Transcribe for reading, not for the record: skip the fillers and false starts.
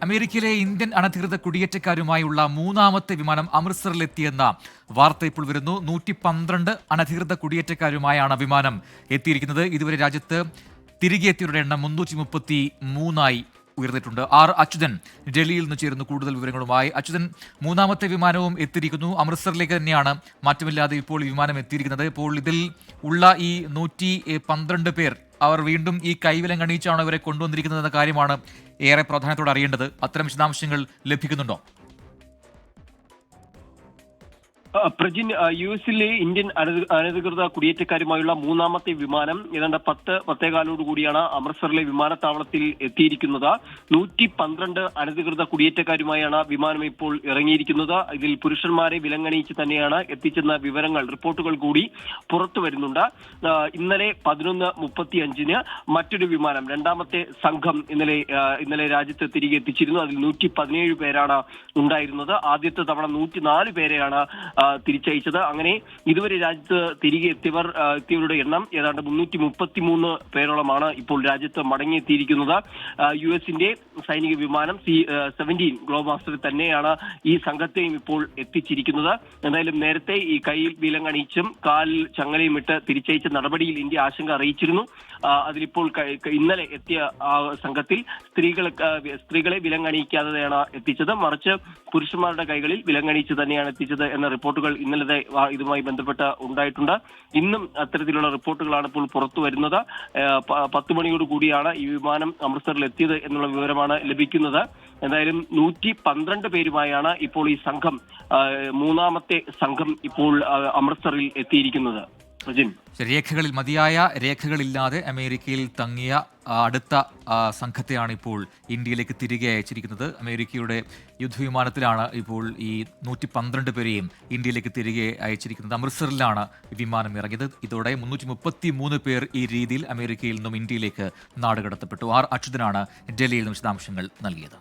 അമേരിക്കയിലെ ഇന്ത്യൻ അനധികൃത കുടിയേറ്റക്കാരുമായുള്ള മൂന്നാമത്തെ വിമാനം അമൃത്സറിലെത്തിയെന്ന വാർത്ത ഇപ്പോൾ വരുന്നു. 112 അനധികൃത കുടിയേറ്റക്കാരുമായാണ് വിമാനം എത്തിയിരിക്കുന്നത്. ഇതുവരെ രാജ്യത്ത് തിരികെ എത്തിയവരുടെ എണ്ണം 333 ഉയർന്നിട്ടുണ്ട്. അച്യുതൻ ഡൽഹിയിൽ നിന്ന് ചേരുന്നു കൂടുതൽ വിവരങ്ങളുമായി. അച്യുതൻ, മൂന്നാമത്തെ വിമാനവും എത്തിയിരിക്കുന്നു. അമൃത്സറിലേക്ക് തന്നെയാണ് മാറ്റമില്ലാതെ ഇപ്പോൾ ഈ വിമാനം എത്തിയിരിക്കുന്നത്. ഇപ്പോൾ ഇതിൽ ഉള്ള ഈ 112 പേർ അവർ വീണ്ടും ഈ കൈവിലങ്ങ് അണിയിച്ചാണോ ഇവരെ കൊണ്ടുവന്നിരിക്കുന്നത് എന്ന കാര്യമാണ് ഏറെ പ്രാധാന്യത്തോടെ അറിയേണ്ടത്. അത്തരം വിശദാംശങ്ങൾ ലഭിക്കുന്നുണ്ടോ? പ്രജിൻ, യുഎസിലെ ഇന്ത്യൻ അനധികൃത കുടിയേറ്റക്കാരുമായുള്ള മൂന്നാമത്തെ വിമാനം ഏതാണ്ട് 10-10:15 കൂടിയാണ് അമൃത്സറിലെ വിമാനത്താവളത്തിൽ എത്തിയിരിക്കുന്നത്. 112 അനധികൃത കുടിയേറ്റക്കാരുമായാണ് വിമാനം ഇപ്പോൾ ഇറങ്ങിയിരിക്കുന്നത്. ഇതിൽ പുരുഷന്മാരെ വിലങ്ങണിയിച്ച് തന്നെയാണ് എത്തിച്ചെന്ന റിപ്പോർട്ടുകൾ കൂടി പുറത്തു വരുന്നുണ്ട്. ഇന്നലെ 11:35 മറ്റൊരു വിമാനം, രണ്ടാമത്തെ സംഘം ഇന്നലെ രാജ്യത്ത് തിരികെ എത്തിച്ചിരുന്നു. അതിൽ 117 പേരാണ് ഉണ്ടായിരുന്നത്. ആദ്യത്തെ തവണ 104 പേരെയാണ് തിരിച്ചയച്ചത്. അങ്ങനെ ഇതുവരെ രാജ്യത്ത് തിരികെ എത്തിയവരുടെ എണ്ണം ഏതാണ്ട് 333 പേരോളമാണ് ഇപ്പോൾ രാജ്യത്ത് മടങ്ങിയെത്തിയിരിക്കുന്നത്. യുഎസിന്റെ സൈനിക വിമാനം C-17 ഗ്ലോബാസ്റ്റർ തന്നെയാണ് ഈ സംഘത്തെയും ഇപ്പോൾ എത്തിച്ചിരിക്കുന്നത്. എന്തായാലും നേരത്തെ ഈ കയ്യിൽ വിലങ്ങണിയിച്ചും കാലിൽ ചങ്ങലയും ഇട്ട് തിരിച്ചയച്ച നടപടിയിൽ ഇന്ത്യ ആശങ്ക അറിയിച്ചിരുന്നു. അതിലിപ്പോൾ ഇന്നലെ എത്തിയ സംഘത്തിൽ സ്ത്രീകളെ വിലങ്ങണിയിക്കാതെയാണ് എത്തിച്ചത്, മറിച്ച് പുരുഷന്മാരുടെ കൈകളിൽ വിലങ്ങണിയിച്ച് തന്നെയാണ് എത്തിച്ചത് എന്ന റിപ്പോർട്ടുകൾ ഇന്നലത്തെ ഇതുമായി ബന്ധപ്പെട്ട് ഉണ്ടായിട്ടുണ്ട്. ഇന്നും അത്തരത്തിലുള്ള റിപ്പോർട്ടുകളാണ് ഇപ്പോൾ പുറത്തു വരുന്നത്. 10 മണിയോട് കൂടിയാണ് ഈ വിമാനം അമൃത്സറിൽ എത്തിയത് എന്നുള്ള വിവരമാണ് ലഭിക്കുന്നത്. എന്തായാലും 112 പേരുമായാണ് ഇപ്പോൾ ഈ സംഘം, മൂന്നാമത്തെ സംഘം ഇപ്പോൾ അമൃത്സറിൽ എത്തിയിരിക്കുന്നത്. മതിയായ രേഖകളില്ലാതെ അമേരിക്കയിൽ തങ്ങിയ അടുത്ത സംഘത്തെയാണ് ഇപ്പോൾ ഇന്ത്യയിലേക്ക് തിരികെ അയച്ചിരിക്കുന്നത്. അമേരിക്കയുടെ യുദ്ധവിമാനത്തിലാണ് ഇപ്പോൾ ഈ 112 പേരെയും ഇന്ത്യയിലേക്ക് തിരികെ അയച്ചിരിക്കുന്നത്. അമൃത്സറിലാണ് വിമാനം ഇറങ്ങിയത്. ഇതോടെ 333 പേർ ഈ രീതിയിൽ അമേരിക്കയിൽ നിന്നും ഇന്ത്യയിലേക്ക് നാടുകടത്തപ്പെട്ടു. അച്യുതനാണ് ഡൽഹിയിൽ നിന്ന് വിശദാംശങ്ങൾ നൽകിയത്.